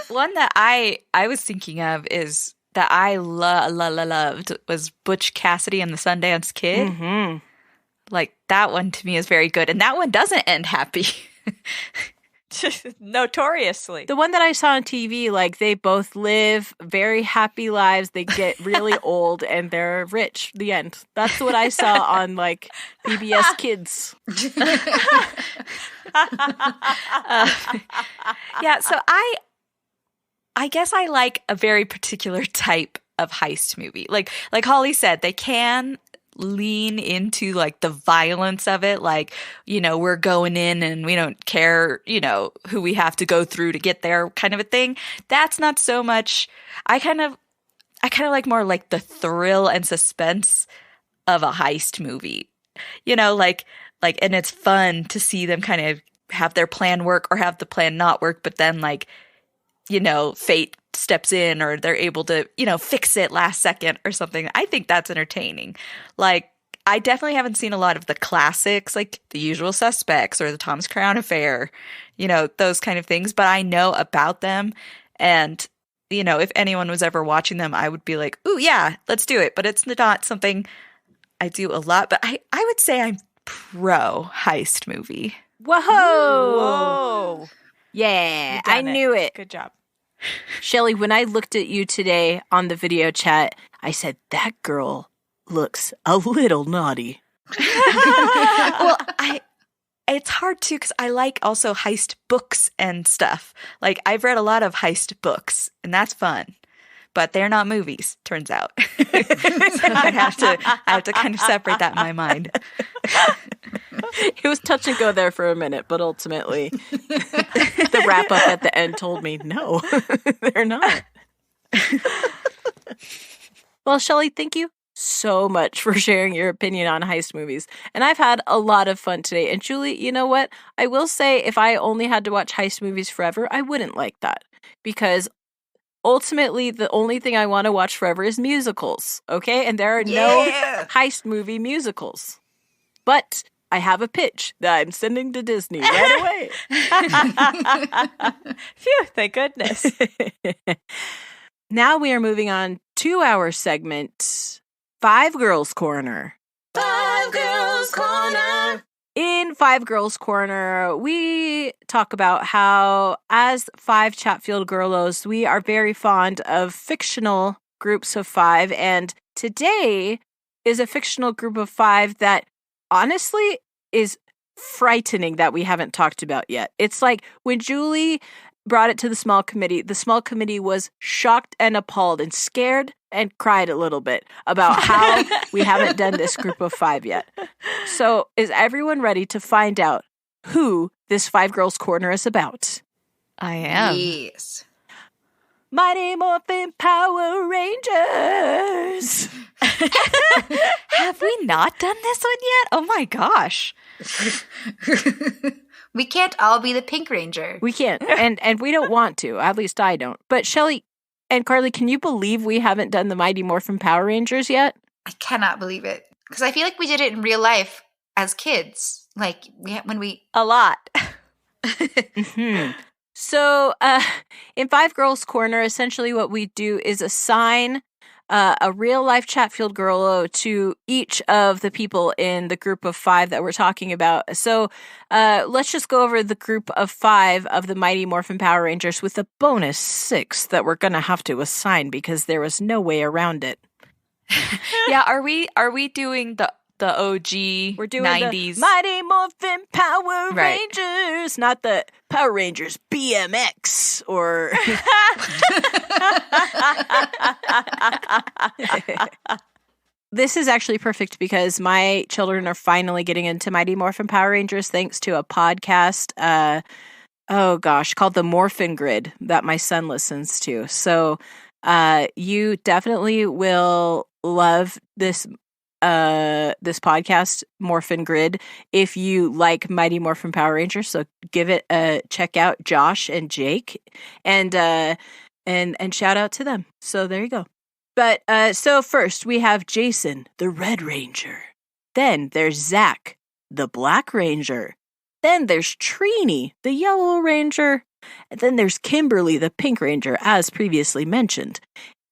One that I was thinking of is that I loved was Butch Cassidy and the Sundance Kid. Mm-hmm. Like, that one to me is very good. And that one doesn't end happy. Notoriously. The one that I saw on TV, like, they both live very happy lives. They get really old and they're rich. The end. That's what I saw on, like, PBS Kids. Yeah, so I guess I like a very particular type of heist movie. Like Holly said, they can lean into like the violence of it, like, you know, we're going in and we don't care, you know, who we have to go through to get there kind of a thing. That's not so much. I kind of like more like the thrill and suspense of a heist movie, you know, like, and it's fun to see them kind of have their plan work or have the plan not work, but then, like, you know, fate steps in or they're able to, you know, fix it last second or something. I think that's entertaining. Like, I definitely haven't seen a lot of the classics, like The Usual Suspects or The Thomas Crown Affair, you know, those kind of things, but I know about them. And, you know, if anyone was ever watching them, I would be like, ooh, yeah, let's do it. But it's not something I do a lot. But I would say I'm pro heist movie. Whoa! Yeah, I knew it. Good job. Shelley, when I looked at you today on the video chat, I said, that girl looks a little naughty. Well, it's hard too because I like also heist books and stuff. Like, I've read a lot of heist books and that's fun. but they're not movies, turns out. So I have to kind of separate that in my mind. It was touch and go there for a minute, but ultimately the wrap up at the end told me no, they're not. Well, Shelley, thank you so much for sharing your opinion on heist movies. And I've had a lot of fun today. And Julie, you know what? I will say if I only had to watch heist movies forever, I wouldn't like that. Because ultimately, the only thing I want to watch forever is musicals. Okay? And there are no heist movie musicals. But I have a pitch that I'm sending to Disney right away. Phew, thank goodness. Now we are moving on to our segment, Five Girls Corner. Five Girls Corner. In Five Girls Corner, we talk about how, as five Chatfield Girlos, we are very fond of fictional groups of five. And today is a fictional group of five that honestly is frightening that we haven't talked about yet. It's like when Julie brought it to the small committee was shocked and appalled and scared and cried a little bit about how we haven't done this group of five yet. So is everyone ready to find out who this Five Girls Corner is about? I am. Yes. Mighty Morphin Power Rangers. Have we not done this one yet? Oh my gosh. We can't all be the Pink Ranger. We can't, and we don't want to. At least I don't. But Shelley and Carlie, can you believe we haven't done the Mighty Morphin Power Rangers yet? I cannot believe it. Because I feel like we did it in real life as kids. Like, A lot. Mm-hmm. So, in Five Girls Corner, essentially what we do is assign a real-life Chatfield Girlo to each of the people in the group of five that we're talking about. So, let's just go over the group of five of the Mighty Morphin Power Rangers with a bonus 6 that we're going to have to assign because there was no way around it. Yeah, are we doing the OG We're doing 90s the Mighty Morphin Power Right. Rangers, not the Power Rangers BMX or This is actually perfect because my children are finally getting into Mighty Morphin Power Rangers thanks to a podcast called The Morphin Grid that my son listens to. So you definitely will love this podcast, Morphin Grid, if you like Mighty Morphin Power Rangers. So give it a check out, Josh and Jake, and shout out to them. So there you go. But so first we have Jason, the Red Ranger. Then there's Zach, the Black Ranger. Then there's Trini, the Yellow Ranger. And then there's Kimberly, the Pink Ranger, as previously mentioned.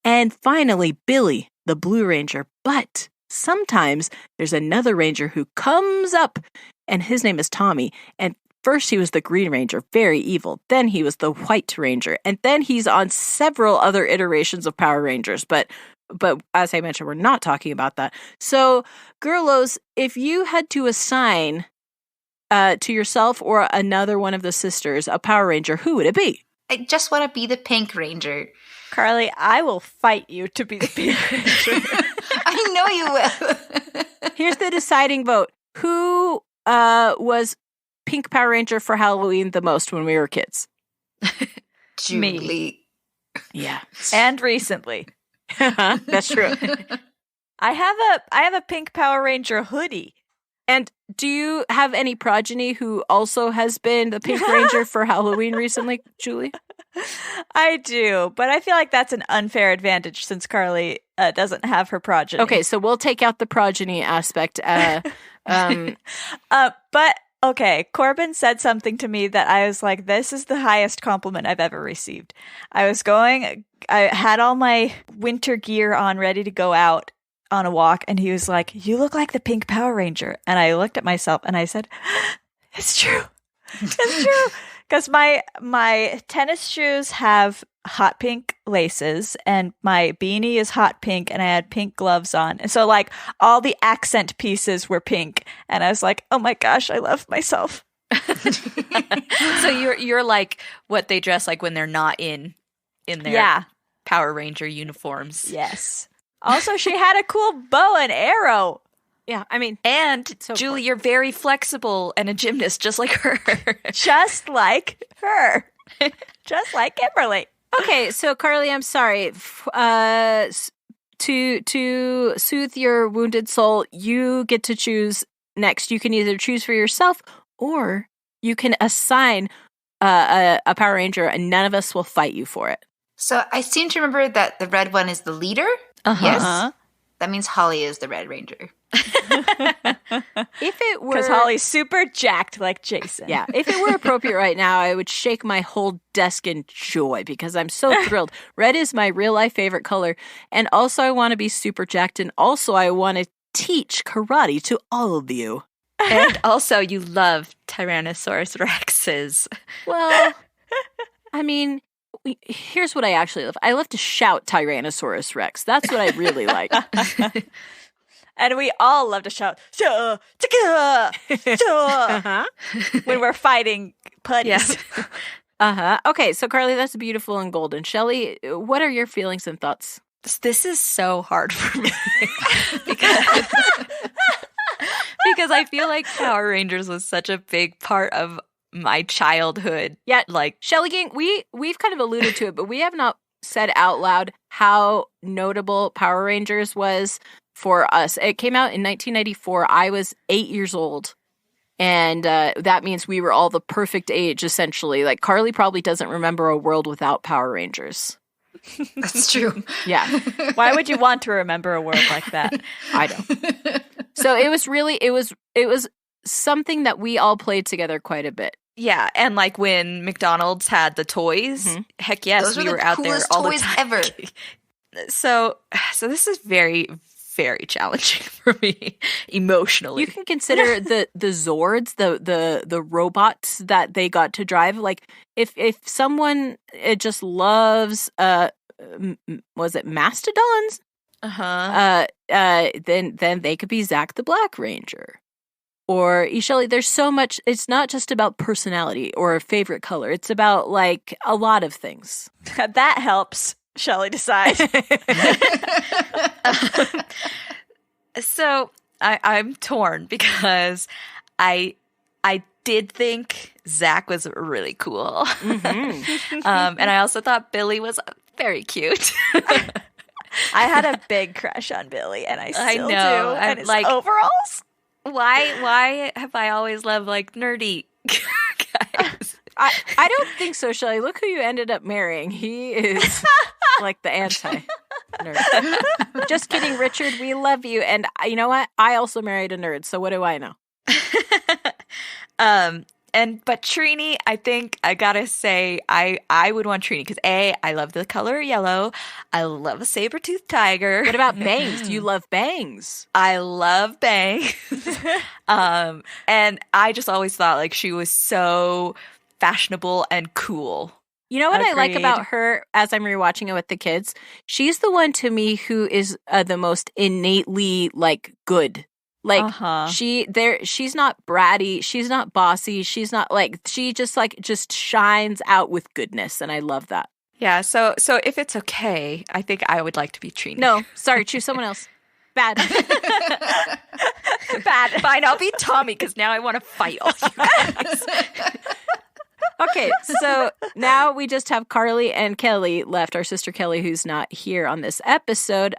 And finally, Billy, the Blue Ranger. But sometimes there's another ranger who comes up, and his name is Tommy. And first he was the Green Ranger, very evil. Then he was the White Ranger. And then he's on several other iterations of Power Rangers. But as I mentioned, we're not talking about that. So, Girlos, if you had to assign to yourself or another one of the sisters a Power Ranger, who would it be? I just want to be the Pink Ranger. Carlie, I will fight you to be the Pink Ranger. I know you will. Here's the deciding vote. Who was Pink Power Ranger for Halloween the most when we were kids? Julie. Yeah. And recently. That's true. I have a Pink Power Ranger hoodie. And do you have any progeny who also has been the Pink Ranger for Halloween recently, Julie? I do, but I feel like that's an unfair advantage since Carlie doesn't have her progeny. Okay, so we'll take out the progeny aspect. But okay, Corbin said something to me that I was like, this is the highest compliment I've ever received. I had all my winter gear on, ready to go out on a walk, and he was like, you look like the Pink Power Ranger. And I looked at myself and I said, it's true. It's true. Because my tennis shoes have hot pink laces and my beanie is hot pink and I had pink gloves on. And so like all the accent pieces were pink. And I was like, oh my gosh, I love myself. So you're like what they dress like when they're not in there. Yeah. Power Ranger uniforms. Yes. Also, she had a cool bow and arrow. Yeah, I mean, And so Julie, you're very flexible and a gymnast, just like her. Just like her. Just like Kimberly. okay, so Carlie, I'm sorry. To soothe your wounded soul, you get to choose next. You can either choose for yourself, or you can assign a Power Ranger, and none of us will fight you for it. So I seem to remember that the red one is the leader. Yes. That means Holly is the Red Ranger. If it were, Because Holly's super jacked like Jason. yeah, if it were appropriate right now, I would shake my whole desk in joy because I'm so thrilled. Red is my real life favorite color, and also I want to be super jacked, and also I want to teach karate to all of you. And also, you love Tyrannosaurus Rexes. Well, I mean, here's what I actually love. I love to shout Tyrannosaurus Rex. That's what I really like. And we all love to shout, "Shah, chicka, shah," when we're fighting putties. Yes. Okay, so Carlie, that's beautiful and golden. Shelley, what are your feelings and thoughts? This is so hard for me because I feel like Power Rangers was such a big part of my childhood. Yeah, like Shelley Gang, we've kind of alluded to it, but we have not said out loud how notable Power Rangers was for us. It came out in 1994. I was 8 years old. And that means we were all the perfect age, essentially. Like, Carlie probably doesn't remember a world without Power Rangers. That's true. Yeah. Why would you want to remember a world like that? I don't. So it was something that we all played together quite a bit. Yeah, and like when McDonald's had the toys, heck yes, Those were we the were out there coolest all the toys time. ever. So this is very, very challenging for me emotionally. You can consider the Zords, the robots that they got to drive. Like if someone just loves was it Mastodons? Then they could be Zach the Black Ranger. Or Shelley, there's so much. It's not just about personality or a favorite color. It's about like a lot of things. That helps Shelley decide. So I'm torn because I did think Zach was really cool, and I also thought Billy was very cute. I had a big crush on Billy, and I still know. do. I'm And his like- overalls. Why have I always loved like nerdy guys? I don't think so, Shelley. Look who you ended up marrying. He is like the anti-nerd. Just kidding, Richard. We love you. And you know what? I also married a nerd, so what do I know? But Trini, I think I gotta say I would want Trini because I love the color yellow. I love a saber-toothed tiger. What about bangs? Do you love bangs? I love bangs. And I just always thought like she was so fashionable and cool. You know what I like Agreed. about her as I'm rewatching it with the kids? She's the one to me who is the most innately like good. Like she's not bratty, she's not bossy, she's not like she just shines out with goodness, and I love that. Yeah, so if it's okay, I think I would like to be Trini. No, sorry, choose someone else. Bad. Bad. Fine, I'll be Tommy because now I want to fight all you guys. Okay, so now we just have Carlie and Kelly left, our sister Kelly, who's not here on this episode.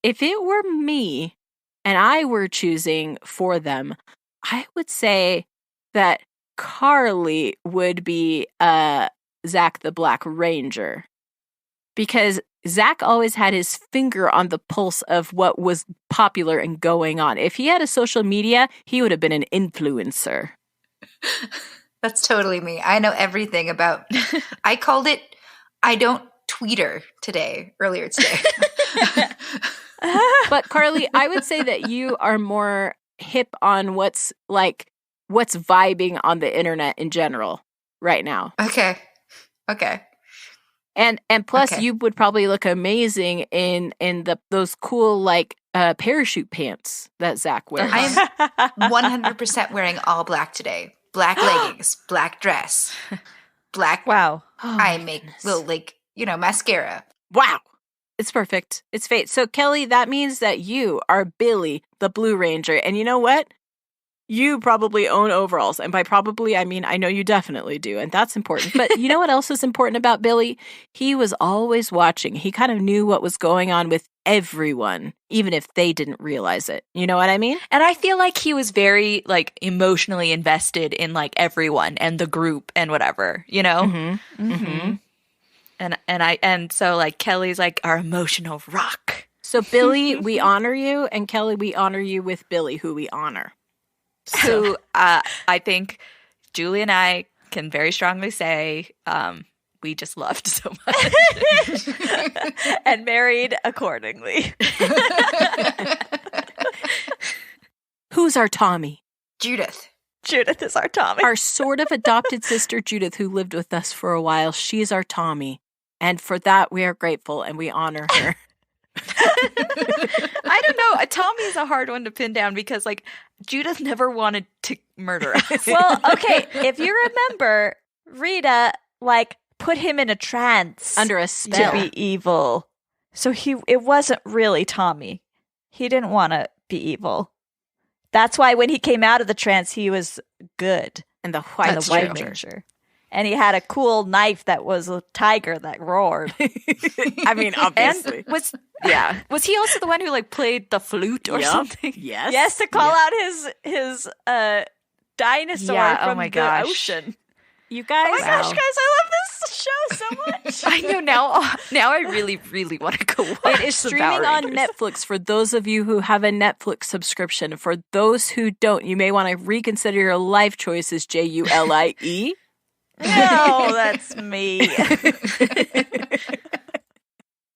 If it were me and I were choosing for them, I would say that Carlie would be Zach the Black Ranger. Because Zach always had his finger on the pulse of what was popular and going on. If he had a social media, he would have been an influencer. That's totally me. I know everything about. I called it. I don't tweeter earlier today. But Carlie, I would say that you are more hip on what's vibing on the internet in general right now. Okay. And plus, Okay. you would probably look amazing in those cool parachute pants that Zach wears. I am 100% wearing all black today. Black leggings, black dress, black. Wow. I make little mascara. Wow. It's perfect. It's fate. So, Kelly, that means that you are Billy, the Blue Ranger. And you know what? You probably own overalls. And by probably, I mean, I know you definitely do. And that's important. But you know what else is important about Billy? He was always watching. He kind of knew what was going on with everyone, even if they didn't realize it. You know what I mean? And I feel like he was very, like, emotionally invested in, like, everyone and the group and whatever, you know? Mm-hmm. Mm-hmm. And so like Kelly's like our emotional rock. So Billy, we honor you, and Kelly, we honor you with Billy, who we honor. So I think Julie and I can very strongly say we just loved so much. And married accordingly. Who's our Tommy? Judith. Judith is our Tommy. Our sort of adopted sister Judith, who lived with us for a while. She's our Tommy. And for that, we are grateful and we honor her. I don't know. Tommy is a hard one to pin down because, like, Judith never wanted to murder us. Well, okay, if you remember, Rita, like, put him in a trance. Under a spell. To be evil. So it wasn't really Tommy. He didn't want to be evil. That's why when he came out of the trance, he was good. And the White Ranger. And he had a cool knife that was a tiger that roared. I mean, obviously. And was he also the one who like played the flute or something? Yes. Yes, to call out his dinosaur from the ocean. You guys. Oh my gosh, guys, I love this show so much. I know now I really, really want to go watch it is streaming on Netflix for those of you who have a Netflix subscription. For those who don't, you may want to reconsider your life choices, Julie. No, that's me.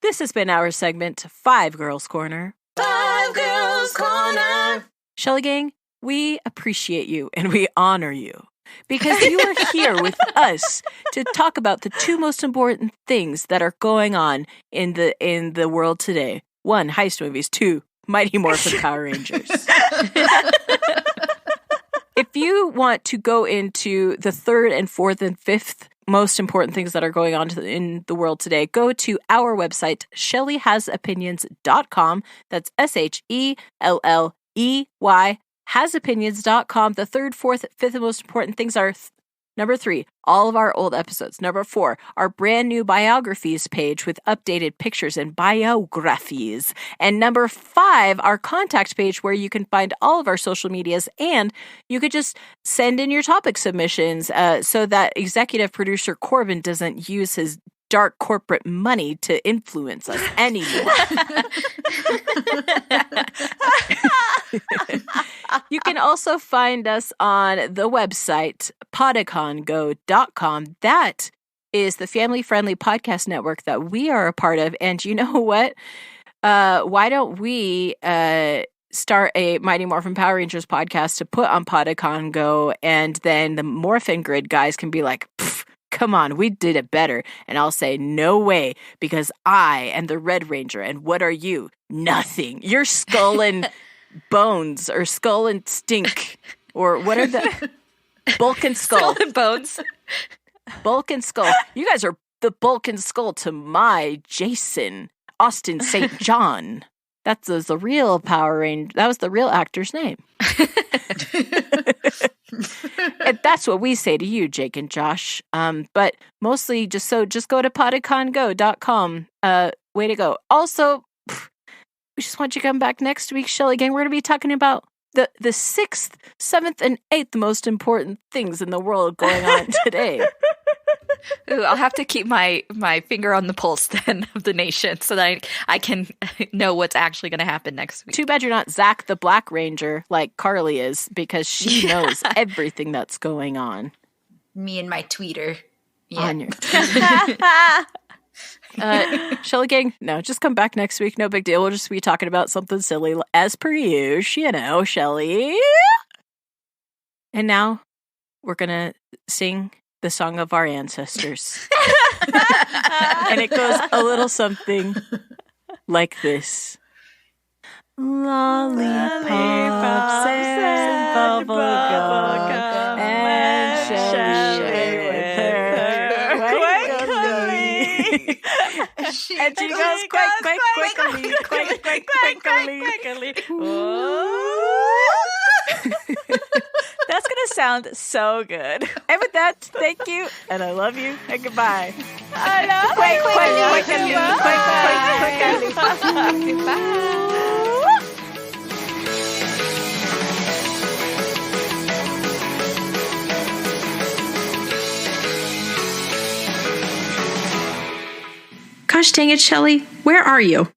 This has been our segment, 5 Girls Corner. 5 Girls Corner. Shelley Gang, we appreciate you and we honor you because you are here with us to talk about the 2 most important things that are going on in the world today. 1, heist movies. 2, Mighty Morphin Power Rangers. If you want to go into the 3rd and 4th and 5th most important things that are going on in the world today, go to our website, ShelleyHasOpinions.com. That's SHELLEY, hasopinions.com. The 3rd, 4th, 5th and most important things are number 3, all of our old episodes. Number 4, our brand new biographies page with updated pictures and biographies. And number 5, our contact page where you can find all of our social medias, and you could just send in your topic submissions so that executive producer Corbin doesn't use his dark corporate money to influence us anymore. You can also find us on the website, PodiconGo.com. That is the family-friendly podcast network that we are a part of. And you know what? Why don't we start a Mighty Morphin Power Rangers podcast to put on PodiconGo, and then the Morphin Grid guys can be like, come on, we did it better. And I'll say, no way, because I am the Red Ranger. And what are you? Nothing. You're Skull and Bones, or Skull and Stink, or what are the... Bulk and Skull. Skull and Bones. Bulk and Skull. You guys are the Bulk and Skull to my Jason Austin St. John. That's the real Power Ranger. That was the real actor's name. And that's what we say to you, Jake and Josh. But mostly just go to PodiconGo.com. Way to go. Also, we just want you to come back next week, Shelley Gang. We're going to be talking about the 6th, 7th, and 8th most important things in the world going on today. Ooh, I'll have to keep my finger on the pulse then of the nation so that I can know what's actually going to happen next week. Too bad you're not Zach the Black Ranger like Carlie is, because she knows everything that's going on. Me and my tweeter. Yeah. On your Shelley Gang, no, just come back next week. No big deal. We'll just be talking about something silly as per usual, you know, Shelley. And now we're going to sing the song of our ancestors. And it goes a little something like this. Lollipops and bubblegum and Shelley with her And she goes quickly. That's going to sound so good. And with that, thank you, and I love you, and goodbye. I love you. Bye. Gosh dang it, Shelley, where are you?